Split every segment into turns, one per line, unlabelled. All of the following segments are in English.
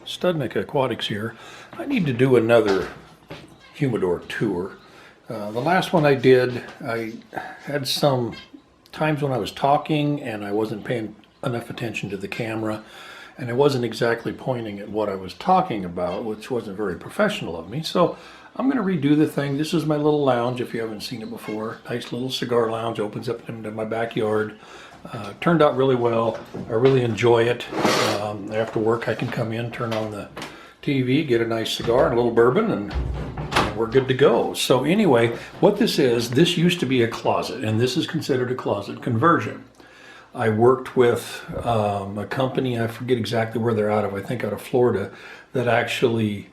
Studnick Aquatics here. I need to do another humidor tour. The last one I did, I had some times when I was talking and I wasn't paying enough attention to the camera, and I wasn't exactly pointing at what I was talking about, which wasn't very professional of me. So I'm going to redo the thing. This is my little lounge, if you haven't seen it before. Nice little cigar lounge, opens up into my backyard. Turned out really well. I really enjoy it. After work I can come in, turn on the TV, get a nice cigar and a little bourbon, and we're good to go. So anyway, what this is, this used to be a closet, and this is considered a closet conversion. I worked with a company, I forget exactly where they're out of, I think out of Florida, that actually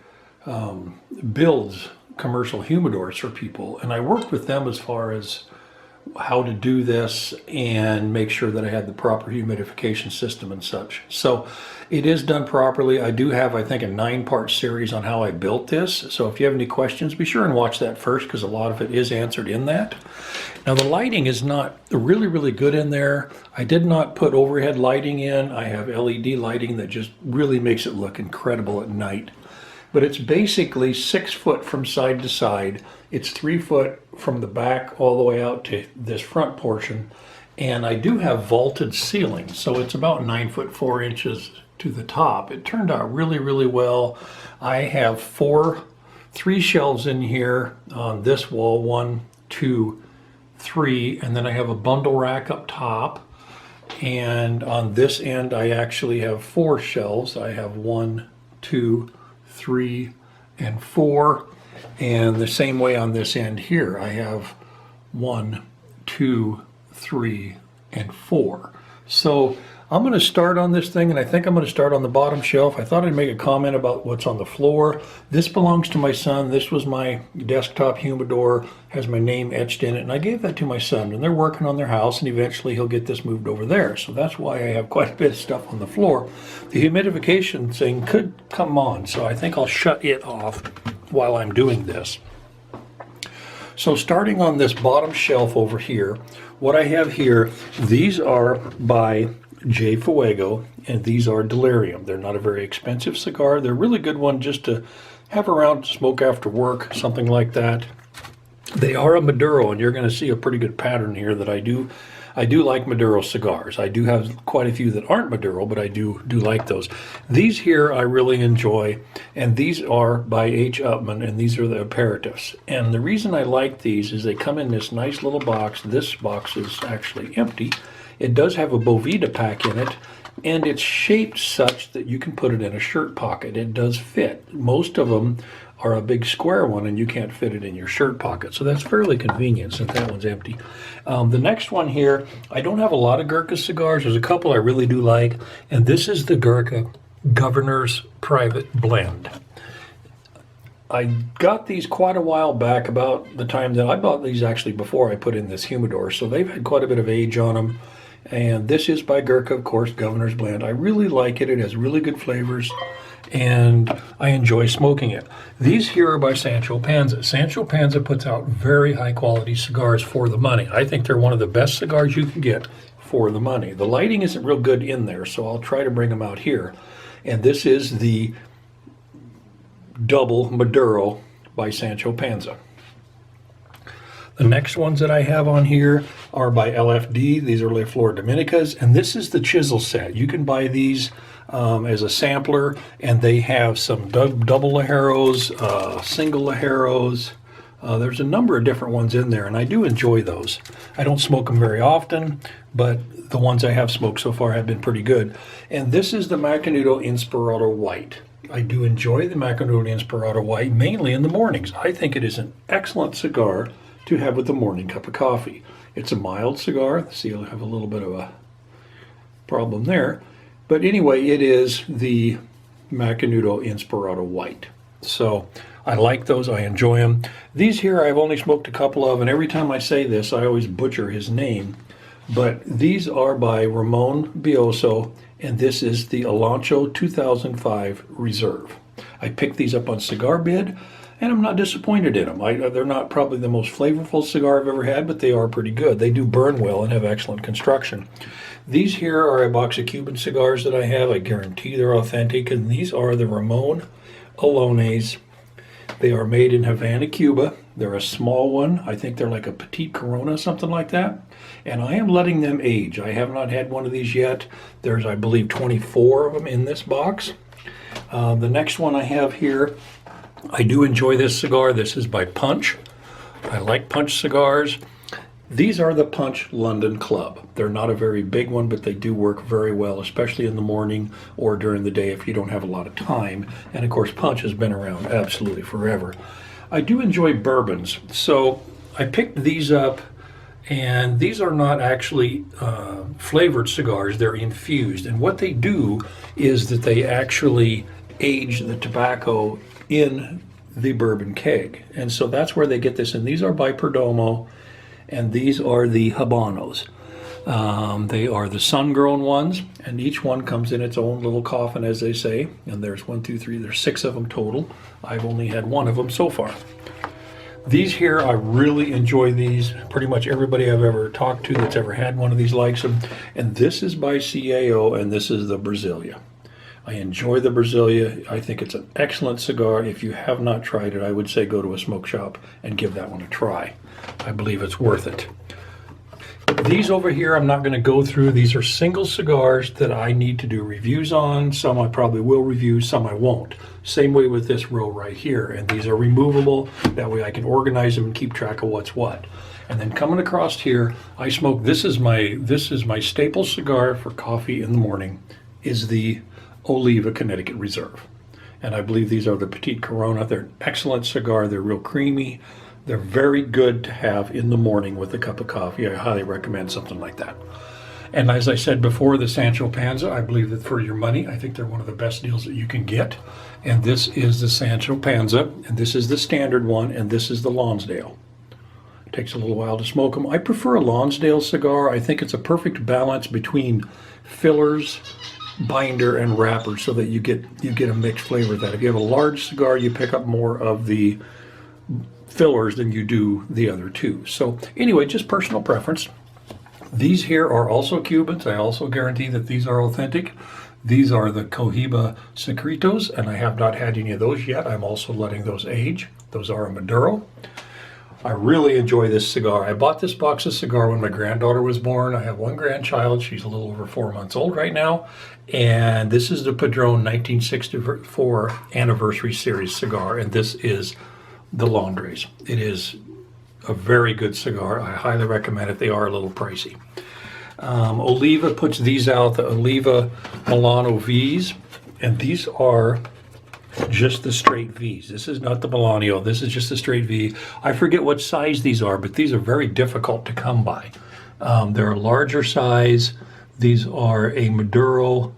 builds commercial humidors for people. And I worked with them as far as how to do this and make sure that I had the proper humidification system and such. So it is done properly. I do have, I think, a 9-part series on how I built this. So if you have any questions, be sure and watch that first, because a lot of it is answered in that. Now the lighting is not really good in there. I did not put overhead lighting in. I have LED lighting that just really makes it look incredible at night. But it's basically 6 foot from side to side. It's 3 foot from the back all the way out to this front portion. And I do have vaulted ceiling, so it's about 9 foot 4 inches to the top. It turned out really well. I have 3 shelves in here on this wall, 1, 2, 3, and then I have a bundle rack up top. And on this end, I actually have 4 shelves. I have 1, 2, 3, and 4, and the same way on this end here. I have 1, 2, 3, and 4. So I'm going to start on this thing, and I think I'm going to start on the bottom shelf. I thought I'd make a comment about what's on the floor. This belongs to my son. This was my desktop humidor, has my name etched in it, and I gave that to my son, and they're working on their house, and eventually he'll get this moved over there. So that's why I have quite a bit of stuff on the floor. The humidification thing could come on, so I think I'll shut it off while I'm doing this. So starting on this bottom shelf over here, what I have here, these are by J. Fuego, and these are Delirium. They're not a very expensive cigar. They're a really good one just to have around to smoke after work, something like that. They are a Maduro, and you're going to see a pretty good pattern here that I do like Maduro cigars. I do have quite a few that aren't Maduro, but I do like those. These here I really enjoy, and these are by H. Upmann, and these are the aperitifs. And the reason I like these is they come in this nice little box. This box is actually empty. It does have a Boveda pack in it, and it's shaped such that you can put it in a shirt pocket. It does fit. Most of them are a big square one, and you can't fit it in your shirt pocket. So that's fairly convenient since that one's empty. The next one here, I don't have a lot of Gurkha cigars. There's a couple I really do like, and this is the Gurkha Governor's Private Blend. I got these quite a while back, about the time that I bought these, actually before I put in this humidor, so they've had quite a bit of age on them. And this is by Gurkha, of course, Governor's Blend. I really like it. It has really good flavors, and I enjoy smoking it. These here are by Sancho Panza. Sancho Panza puts out very high quality cigars for the money. I think they're one of the best cigars you can get for the money. The lighting isn't real good in there, so I'll try to bring them out here. And this is the Double Maduro by Sancho Panza. The next ones that I have on here are by LFD. These are La Flor Dominicas, and this is the chisel set. You can buy these as a sampler, and they have some double Ligeros, single Ligeros. There's a number of different ones in there, and I do enjoy those. I don't smoke them very often, but the ones I have smoked so far have been pretty good. And this is the Macanudo Inspirado White. I do enjoy the Macanudo Inspirado White, mainly in the mornings. I think it is an excellent cigar to have with a morning cup of coffee. It's a mild cigar. See, I have a little bit of a problem there. But anyway, it is the Macanudo Inspirado White. So I like those. I enjoy them. These here I've only smoked a couple of, and every time I say this, I always butcher his name. But these are by Ramon Bioso, and this is the Alancho 2005 Reserve. I picked these up on Cigar Bid, and I'm not disappointed in them. They're not probably the most flavorful cigar I've ever had, but they are pretty good. They do burn well and have excellent construction. These here are a box of Cuban cigars that I have. I guarantee they're authentic, and these are the Ramon Alones. They are made in Havana, Cuba. They're a small one. I think they're like a Petite Corona, something like that. And I am letting them age. I have not had one of these yet. There's, I believe, 24 of them in this box. The next one I have here, I do enjoy this cigar. This is by Punch. I like Punch cigars. These are the Punch London Club. They're not a very big one, but they do work very well, especially in the morning or during the day if you don't have a lot of time. And of course, Punch has been around absolutely forever. I do enjoy bourbons, so I picked these up, and these are not actually flavored cigars, they're infused. And what they do is that they actually age the tobacco in the bourbon keg. And so that's where they get this. And these are by Perdomo. And these are the Habanos. They are the sun-grown ones, and each one comes in its own little coffin, as they say. And there's 1, 2, 3, there's 6 of them total. I've only had one of them so far. These here, I really enjoy these. Pretty much everybody I've ever talked to that's ever had one of these likes them. And this is by CAO, and this is the Brasilia. I enjoy the Brasilia. I think it's an excellent cigar. If you have not tried it, I would say go to a smoke shop and give that one a try. I believe it's worth it. These over here I'm not going to go through. These are single cigars that I need to do reviews on. Some I probably will review, some I won't. Same way with this row right here. And these are removable. That way I can organize them and keep track of what's what. And then coming across here, I smoke, this is my staple cigar for coffee in the morning, is the Oliva Connecticut Reserve. And I believe these are the Petite Corona. They're an excellent cigar. They're real creamy. They're very good to have in the morning with a cup of coffee. I highly recommend something like that. And as I said before, the Sancho Panza, I believe that for your money, I think they're one of the best deals that you can get. And this is the Sancho Panza, and this is the standard one, and this is the Lonsdale. It takes a little while to smoke them. I prefer a Lonsdale cigar. I think it's a perfect balance between fillers, binder, and wrapper, so that you get a mixed flavor of that. If you have a large cigar, you pick up more of the fillers than you do the other two. So anyway, just personal preference. These here are also Cubans. I also guarantee that these are authentic. These are the Cohiba Secretos, and I have not had any of those yet. I'm also letting those age. Those are a Maduro. I really enjoy this cigar. I bought this box of cigar when my granddaughter was born. I have one grandchild. She's a little over 4 months old right now. And this is the Padron 1964 Anniversary Series cigar, and this is the Londres. It is a very good cigar. I highly recommend it. They are a little pricey. Oliva puts these out, the Oliva Milano V's, and these are just the straight V's. This is not the Milano. This is just the straight V. I forget what size these are, but these are very difficult to come by. They're a larger size. These are a Maduro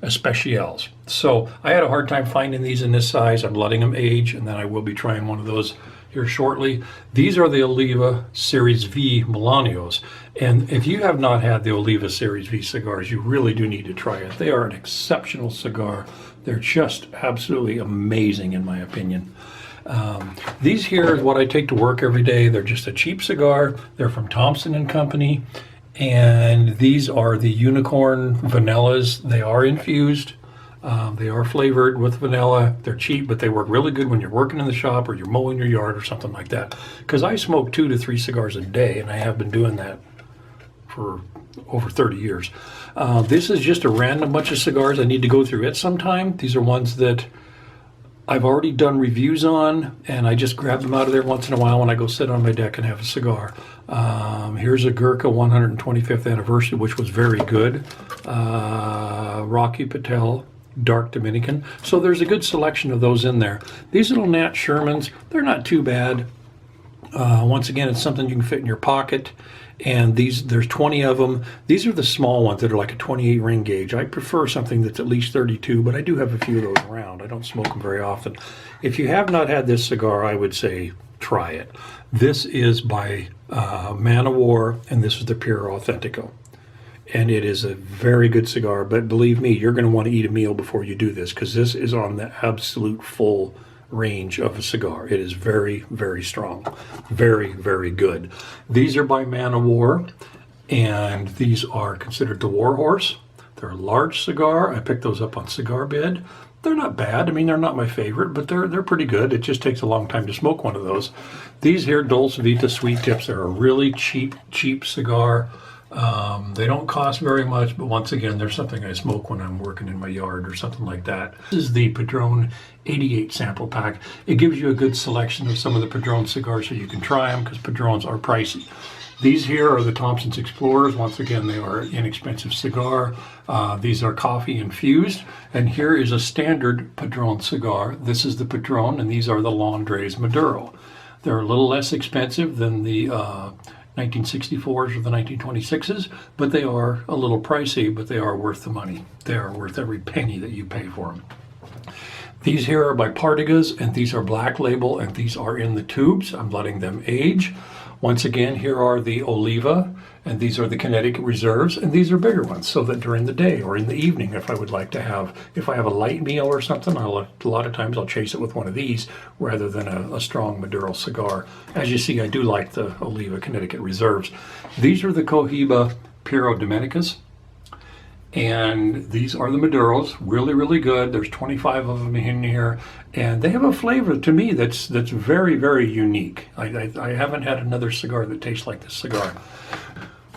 Especials. So I had a hard time finding these in this size. I'm letting them age, and then I will be trying one of those here shortly. These are the Oliva Series V Milanos, and if you have not had the Oliva Series V cigars, you really do need to try it. They are an exceptional cigar. They're just absolutely amazing in my opinion. These here is what I take to work every day. They're just a cheap cigar. They're from Thompson & Company. And these are the Unicorn Vanillas. They are infused. They are flavored with vanilla. They're cheap, but they work really good when you're working in the shop or you're mowing your yard or something like that. Because I smoke 2 to 3 cigars a day, and I have been doing that for over 30 years. This is just a random bunch of cigars I need to go through at some time. These are ones that I've already done reviews on, and I just grab them out of there once in a while when I go sit on my deck and have a cigar. Here's a Gurkha 125th anniversary, which was very good. Rocky Patel, dark Dominican. So there's a good selection of those in there. These little Nat Shermans, they're not too bad. Once again, it's something you can fit in your pocket. And there's 20 of them. These are the small ones that are like a 28 ring gauge. I prefer something that's at least 32, but I do have a few of those around. I don't smoke them very often. If you have not had this cigar, I would say try it. This is by Man of War, and this is the Pure Authentico. And it is a very good cigar, but believe me, you're going to want to eat a meal before you do this, because this is on the absolute full range of a cigar. It is very, very strong. Very, very good. These are by Man of War. And these are considered the War Horse. They're a large cigar. I picked those up on Cigar Bed. They're not bad. I mean, they're not my favorite, but they're pretty good. It just takes a long time to smoke one of those. These here, Dulce Vita Sweet Tips, they're a really cheap cigar. They don't cost very much, but once again, there's something I smoke when I'm working in my yard or something like that. This is the Padron 88 sample pack. It gives you a good selection of some of the Padron cigars so you can try them, because Padrons are pricey. These here are the Thompson's Explorers. Once again, they are an inexpensive cigar. These are coffee infused. And here is a standard Padron cigar. This is the Padron, and these are the Londres Maduro. They're a little less expensive than the 1964s or the 1926s, but they are a little pricey, but they are worth the money. They are worth every penny that you pay for them. These here are by Partagas, and these are Black Label, and these are in the tubes. I'm letting them age. Once again, here are the Oliva, and these are the Connecticut Reserves, and these are bigger ones, so that during the day or in the evening, if I would like to have, if I have a light meal or something, a lot of times I'll chase it with one of these rather than a strong Maduro cigar. As you see, I do like the Oliva Connecticut Reserves. These are the Cohiba Puro Dominicas. And these are the Maduros, really good. There's 25 of them in here, and they have a flavor to me that's very unique. I haven't had another cigar that tastes like this cigar.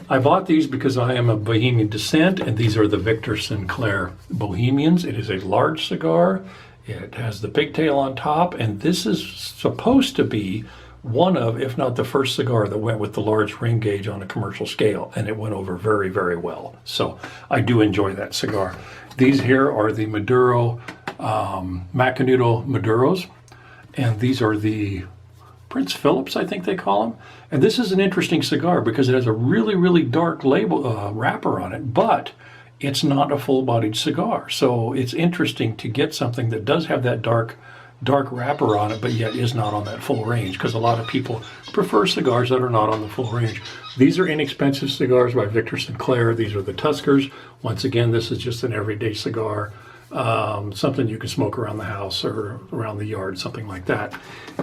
I bought these because I am of Bohemian descent, and these are the Victor Sinclair Bohemians. It is a large cigar. It has the pigtail on top, and this is supposed to be one of, if not the first cigar that went with the large ring gauge on a commercial scale, and it went over very well. So I do enjoy that cigar. These here are the Maduro, Macanudo Maduros, and these are the Prince Phillips, I think they call them. And this is an interesting cigar because it has a really dark label wrapper on it, but it's not a full-bodied cigar. So it's interesting to get something that does have that dark wrapper on it, but yet is not on that full range, because a lot of people prefer cigars that are not on the full range. These are inexpensive cigars by Victor Sinclair. These are the Tuskers. Once again, this is just an everyday cigar, something you can smoke around the house or around the yard, something like that.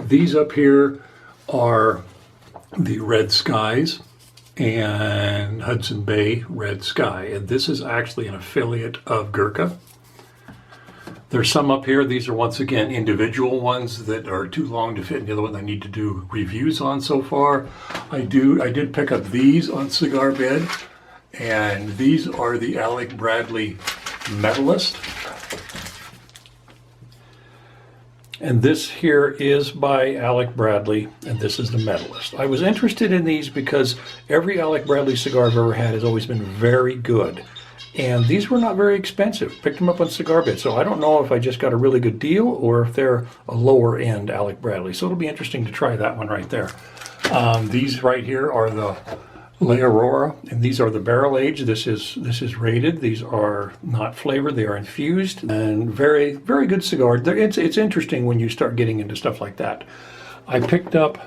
These up here are the Red Skies and Hudson Bay Red Sky, and this is actually an affiliate of Gurkha. There's some up here. These are once again individual ones that are too long to fit in the other one I need to do reviews on so far. I did pick up these on Cigar Bed, and these are the Alec Bradley Medalist. And this here is by Alec Bradley, and this is the Medalist. I was interested in these because every Alec Bradley cigar I've ever had has always been very good. And these were not very expensive. Picked them up on Cigar Bed, so I don't know if I just got a really good deal or if they're a lower end Alec Bradley. So it'll be interesting to try that one right there. These right here are the La Aurora, and these are the barrel aged. This is rated. These are not flavored; they are infused, and very good cigar. It's interesting when you start getting into stuff like that. I picked up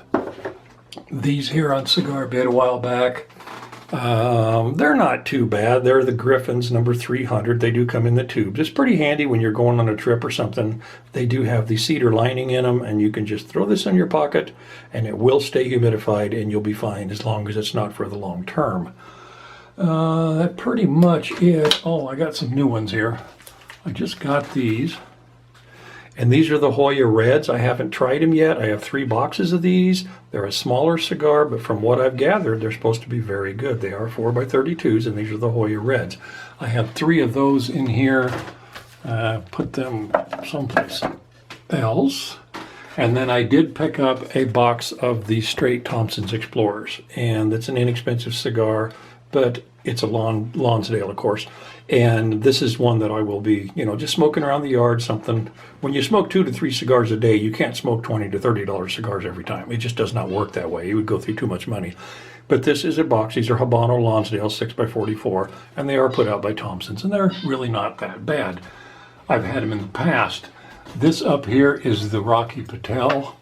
these here on Cigar Bed a while back. They're not too bad. They're the Griffins number 300. They do come in the tubes. It's pretty handy when you're going on a trip or something. They do have the cedar lining in them, and you can just throw this in your pocket and it will stay humidified and you'll be fine as long as it's not for the long term. That's pretty much it. Oh, I got some new ones here. I just got these. And these are the Hoya Reds. I haven't tried them yet. I have 3 boxes of these. They're a smaller cigar, but from what I've gathered, they're supposed to be very good. They are 4x32s, and these are the Hoya Reds. I have 3 of those in here. Put them someplace else. And then I did pick up a box of the straight Thompson's Explorers. And it's an inexpensive cigar, but it's a Lonsdale, of course. And this is one that I will be, just smoking around the yard, something. When you smoke 2 to 3 cigars a day, you can't smoke $20 to $30 cigars every time. It just does not work that way. You would go through too much money. But this is a box. These are Habano Lonsdale 6x44, and they are put out by Thompson's, and they're really not that bad. I've had them in the past. This up here is the Rocky Patel.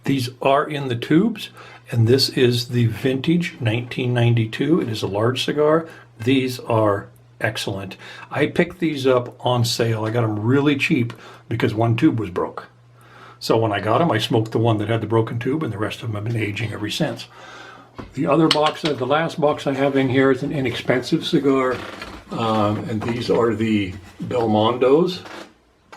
These are in the tubes, and this is the vintage 1992. It is a large cigar. These are excellent. I picked these up on sale. I got them really cheap because one tube was broke. So when I got them, I smoked the one that had the broken tube, and the rest of them have been aging ever since. The other box, the last box I have in here is an inexpensive cigar, and these are the Belmondos.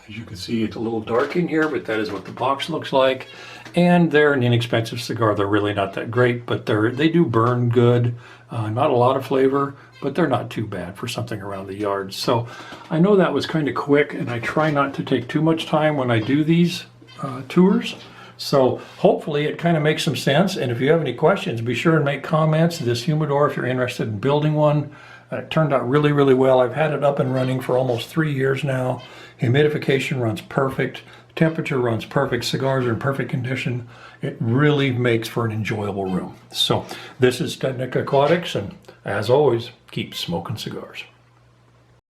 As you can see, it's a little dark in here, but that is what the box looks like. And they're an inexpensive cigar. They're really not that great, but they do burn good. Not a lot of flavor, but they're not too bad for something around the yard. So I know that was kind of quick, and I try not to take too much time when I do these tours. So hopefully it kind of makes some sense. And if you have any questions, be sure and make comments. This humidor, if you're interested in building one, it turned out really, really well. I've had it up and running for almost 3 years now. Humidification runs perfect. Temperature runs perfect. Cigars are in perfect condition. It really makes for an enjoyable room. So this is Technic Aquatics, and as always, keep smoking cigars.